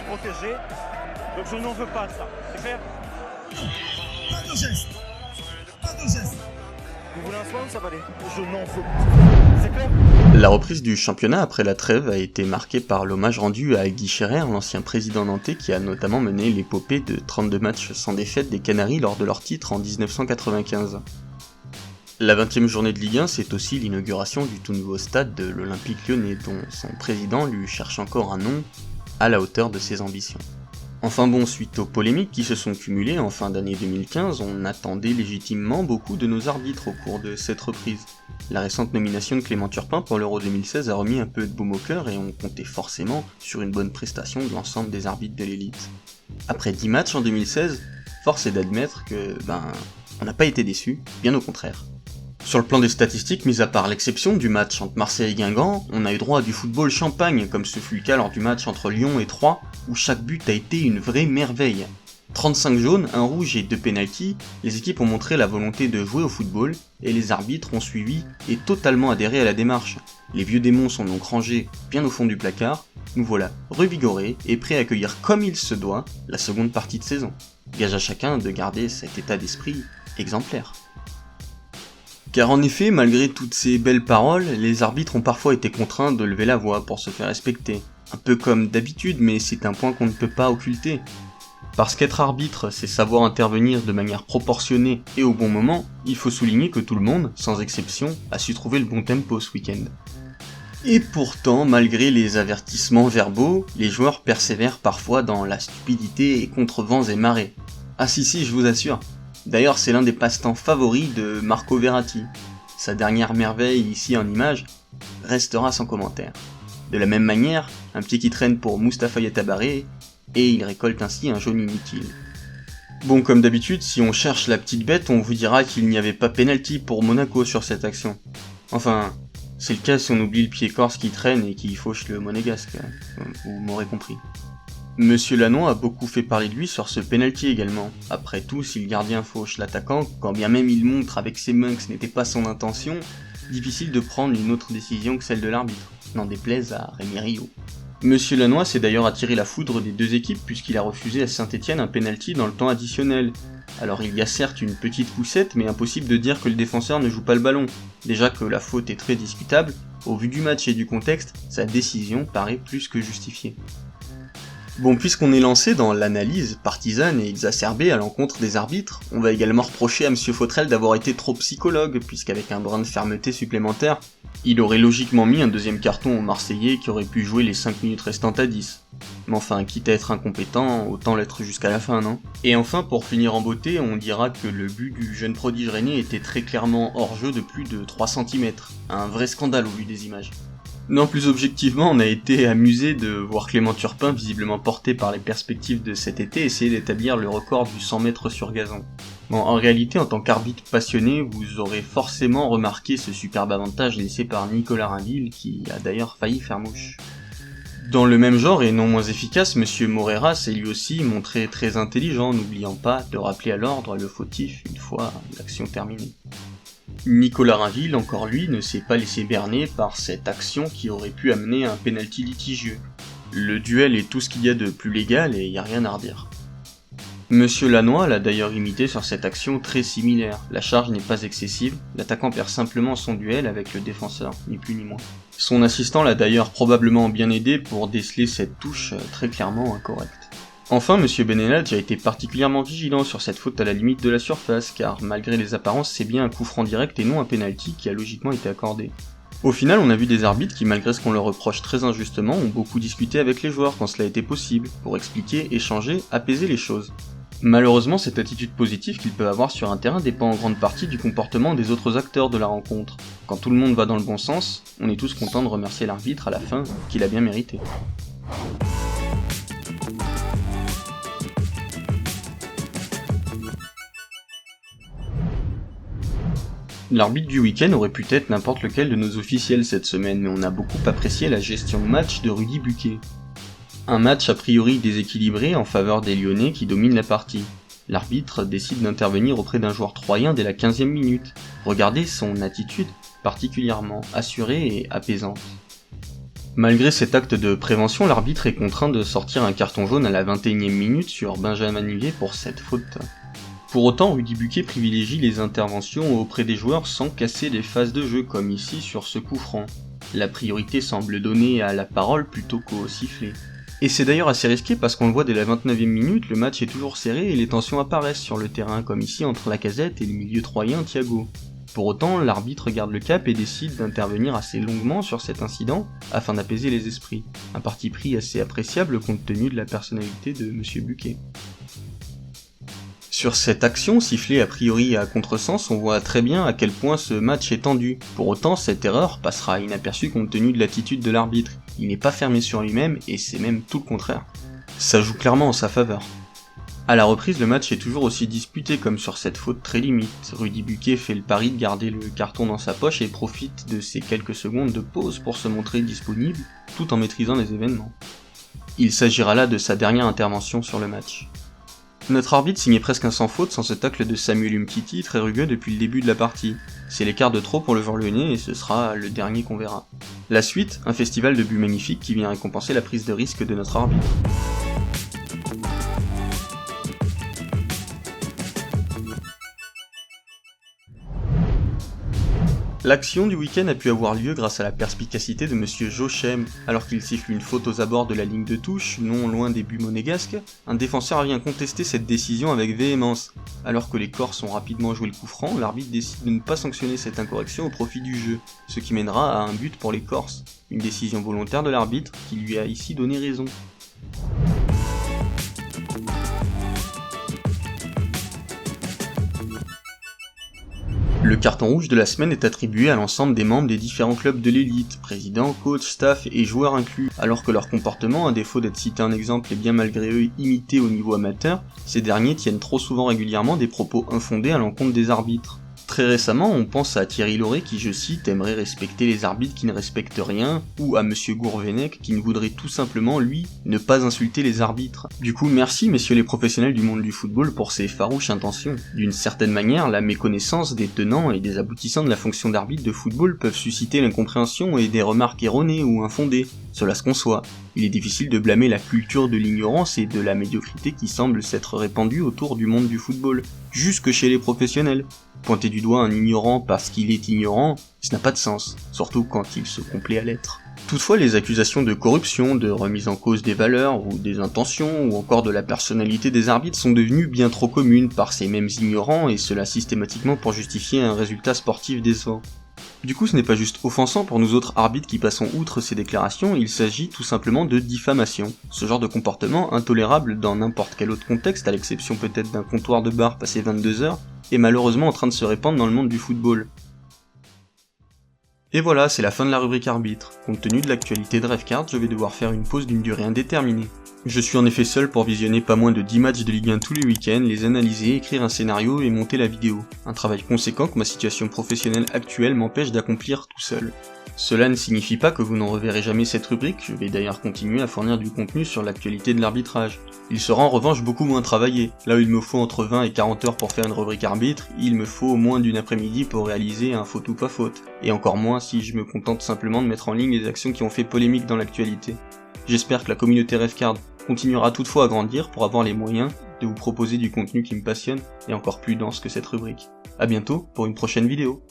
protégé. Donc je n'en veux pas de ça. C'est clair? Pas de geste. Pas de geste. Vous voulez un soin ou ça va aller? Je n'en veux pas. C'est clair? La reprise du championnat après la trêve a été marquée par l'hommage rendu à Guy Scherrer, l'ancien président nantais qui a notamment mené l'épopée de 32 matchs sans défaite des Canaries lors de leur titre en 1995. La 20e journée de Ligue 1, c'est aussi l'inauguration du tout nouveau stade de l'Olympique Lyonnais, dont son président lui cherche encore un nom à la hauteur de ses ambitions. Enfin bon, suite aux polémiques qui se sont cumulées en fin d'année 2015, on attendait légitimement beaucoup de nos arbitres au cours de cette reprise. La récente nomination de Clément Turpin pour l'Euro 2016 a remis un peu de baume au cœur et on comptait forcément sur une bonne prestation de l'ensemble des arbitres de l'élite. Après 10 matchs en 2016, force est d'admettre que, on n'a pas été déçus, bien au contraire. Sur le plan des statistiques, mis à part l'exception du match entre Marseille et Guingamp, on a eu droit à du football champagne, comme ce fut le cas lors du match entre Lyon et Troyes, où chaque but a été une vraie merveille. 35 jaunes, 1 rouge et 2 pénaltys, les équipes ont montré la volonté de jouer au football, et les arbitres ont suivi et totalement adhéré à la démarche. Les vieux démons sont donc rangés bien au fond du placard, nous voilà revigorés et prêts à accueillir comme il se doit la seconde partie de saison. Gage à chacun de garder cet état d'esprit exemplaire. Car en effet, malgré toutes ces belles paroles, les arbitres ont parfois été contraints de lever la voix pour se faire respecter. Un peu comme d'habitude, mais c'est un point qu'on ne peut pas occulter. Parce qu'être arbitre, c'est savoir intervenir de manière proportionnée et au bon moment, il faut souligner que tout le monde, sans exception, a su trouver le bon tempo ce week-end. Et pourtant, malgré les avertissements verbaux, les joueurs persévèrent parfois dans la stupidité et contre vents et marées. Ah si, je vous assure. D'ailleurs, c'est l'un des passe-temps favoris de Marco Verratti. Sa dernière merveille, ici en image, restera sans commentaire. De la même manière, un pied qui traîne pour Mustapha Yatabaré, et il récolte ainsi un jaune inutile. Bon, comme d'habitude, si on cherche la petite bête, on vous dira qu'il n'y avait pas pénalty pour Monaco sur cette action. Enfin, c'est le cas si on oublie le pied corse qui traîne et qui fauche le monégasque, vous m'aurez compris. Monsieur Lannoy a beaucoup fait parler de lui sur ce penalty également. Après tout, si le gardien fauche l'attaquant, quand bien même il montre avec ses mains que ce n'était pas son intention, difficile de prendre une autre décision que celle de l'arbitre, n'en déplaise à Rémi Rio. Monsieur Lannoy s'est d'ailleurs attiré la foudre des deux équipes puisqu'il a refusé à Saint-Etienne un penalty dans le temps additionnel. Alors il y a certes une petite poussette, mais impossible de dire que le défenseur ne joue pas le ballon. Déjà que la faute est très discutable, au vu du match et du contexte, sa décision paraît plus que justifiée. Bon, puisqu'on est lancé dans l'analyse partisane et exacerbée à l'encontre des arbitres, on va également reprocher à Monsieur Fautrel d'avoir été trop psychologue, puisqu'avec un brin de fermeté supplémentaire, il aurait logiquement mis un deuxième carton aux Marseillais qui aurait pu jouer les 5 minutes restantes à 10. Mais enfin, quitte à être incompétent, autant l'être jusqu'à la fin, non? Et enfin, pour finir en beauté, on dira que le but du jeune prodige rennais était très clairement hors jeu de plus de 3 cm. Un vrai scandale au vu des images. Non, plus objectivement, on a été amusé de voir Clément Turpin, visiblement porté par les perspectives de cet été, essayer d'établir le record du 100 mètres sur gazon. Bon, en réalité, en tant qu'arbitre passionné, vous aurez forcément remarqué ce superbe avantage laissé par Nicolas Rainville, qui a d'ailleurs failli faire mouche. Dans le même genre, et non moins efficace, Monsieur Moreira s'est lui aussi montré très intelligent, n'oubliant pas de rappeler à l'ordre le fautif une fois l'action terminée. Nicolas Rainville, encore lui, ne s'est pas laissé berner par cette action qui aurait pu amener un penalty litigieux. Le duel est tout ce qu'il y a de plus légal et y a rien à redire. Monsieur Lannoy l'a d'ailleurs imité sur cette action très similaire. La charge n'est pas excessive, l'attaquant perd simplement son duel avec le défenseur, ni plus ni moins. Son assistant l'a d'ailleurs probablement bien aidé pour déceler cette touche très clairement incorrecte. Enfin, Monsieur Benenadj a été particulièrement vigilant sur cette faute à la limite de la surface, car malgré les apparences, c'est bien un coup franc direct et non un penalty qui a logiquement été accordé. Au final, on a vu des arbitres qui, malgré ce qu'on leur reproche très injustement, ont beaucoup discuté avec les joueurs quand cela était possible, pour expliquer, échanger, apaiser les choses. Malheureusement, cette attitude positive qu'ils peuvent avoir sur un terrain dépend en grande partie du comportement des autres acteurs de la rencontre. Quand tout le monde va dans le bon sens, on est tous contents de remercier l'arbitre à la fin, qu'il a bien mérité. L'arbitre du week-end aurait pu être n'importe lequel de nos officiels cette semaine, mais on a beaucoup apprécié la gestion de match de Rudy Buquet. Un match a priori déséquilibré en faveur des Lyonnais qui dominent la partie. L'arbitre décide d'intervenir auprès d'un joueur troyen dès la 15e minute. Regardez son attitude particulièrement assurée et apaisante. Malgré cet acte de prévention, l'arbitre est contraint de sortir un carton jaune à la 21e minute sur Benjamin Niguet pour cette faute. Pour autant, Rudy Buquet privilégie les interventions auprès des joueurs sans casser les phases de jeu, comme ici sur ce coup franc. La priorité semble donnée à la parole plutôt qu'au sifflet. Et c'est d'ailleurs assez risqué parce qu'on le voit dès la 29e minute, le match est toujours serré et les tensions apparaissent sur le terrain, comme ici entre Lacazette et le milieu troyen Thiago. Pour autant, l'arbitre garde le cap et décide d'intervenir assez longuement sur cet incident afin d'apaiser les esprits. Un parti pris assez appréciable compte tenu de la personnalité de Monsieur Buquet. Sur cette action, sifflée a priori à contresens, on voit très bien à quel point ce match est tendu. Pour autant, cette erreur passera inaperçue compte tenu de l'attitude de l'arbitre. Il n'est pas fermé sur lui-même et c'est même tout le contraire. Ça joue clairement en sa faveur. À la reprise, le match est toujours aussi disputé comme sur cette faute très limite. Rudy Buquet fait le pari de garder le carton dans sa poche et profite de ces quelques secondes de pause pour se montrer disponible, tout en maîtrisant les événements. Il s'agira là de sa dernière intervention sur le match. Notre arbitre signait presque un sans faute sans ce tacle de Samuel Umtiti, très rugueux depuis le début de la partie. C'est l'écart de trop pour le joueur lyonnais et ce sera le dernier qu'on verra. La suite, un festival de buts magnifiques qui vient récompenser la prise de risque de notre arbitre. L'action du week-end a pu avoir lieu grâce à la perspicacité de Monsieur Jochem. Alors qu'il siffle une faute aux abords de la ligne de touche, non loin des buts monégasques, un défenseur vient contester cette décision avec véhémence. Alors que les Corses ont rapidement joué le coup franc, l'arbitre décide de ne pas sanctionner cette incorrection au profit du jeu, ce qui mènera à un but pour les Corses. Une décision volontaire de l'arbitre qui lui a ici donné raison. Le carton rouge de la semaine est attribué à l'ensemble des membres des différents clubs de l'élite, président, coach, staff et joueurs inclus, alors que leur comportement, à défaut d'être cité en exemple et bien malgré eux imité au niveau amateur, ces derniers tiennent trop souvent régulièrement des propos infondés à l'encontre des arbitres. Très récemment, on pense à Thierry Lauré qui, je cite, aimerait respecter les arbitres qui ne respectent rien, ou à Monsieur Gourvenec qui ne voudrait tout simplement, lui, ne pas insulter les arbitres. Du coup, merci messieurs les professionnels du monde du football pour ces farouches intentions. D'une certaine manière, la méconnaissance des tenants et des aboutissants de la fonction d'arbitre de football peuvent susciter l'incompréhension et des remarques erronées ou infondées. Cela se conçoit. Il est difficile de blâmer la culture de l'ignorance et de la médiocrité qui semble s'être répandue autour du monde du football, jusque chez les professionnels. Pointer du doigt un ignorant parce qu'il est ignorant, ça n'a pas de sens, surtout quand il se complaît à l'être. Toutefois, les accusations de corruption, de remise en cause des valeurs ou des intentions, ou encore de la personnalité des arbitres sont devenues bien trop communes par ces mêmes ignorants, et cela systématiquement pour justifier un résultat sportif décevant. Du coup, ce n'est pas juste offensant pour nous autres arbitres qui passons outre ces déclarations, il s'agit tout simplement de diffamation. Ce genre de comportement, intolérable dans n'importe quel autre contexte, à l'exception peut-être d'un comptoir de bar passé 22 heures, est malheureusement en train de se répandre dans le monde du football. Et voilà, c'est la fin de la rubrique arbitre. Compte tenu de l'actualité de Revcard, je vais devoir faire une pause d'une durée indéterminée. Je suis en effet seul pour visionner pas moins de 10 matchs de Ligue 1 tous les week-ends, les analyser, écrire un scénario et monter la vidéo. Un travail conséquent que ma situation professionnelle actuelle m'empêche d'accomplir tout seul. Cela ne signifie pas que vous n'en reverrez jamais cette rubrique, je vais d'ailleurs continuer à fournir du contenu sur l'actualité de l'arbitrage. Il sera en revanche beaucoup moins travaillé. Là où il me faut entre 20 et 40 heures pour faire une rubrique arbitre, il me faut moins d'une après-midi pour réaliser un faute ou pas faute. Et encore moins si je me contente simplement de mettre en ligne les actions qui ont fait polémique dans l'actualité. J'espère que la communauté Revcard continuera toutefois à grandir pour avoir les moyens de vous proposer du contenu qui me passionne et encore plus dense que cette rubrique. A bientôt pour une prochaine vidéo.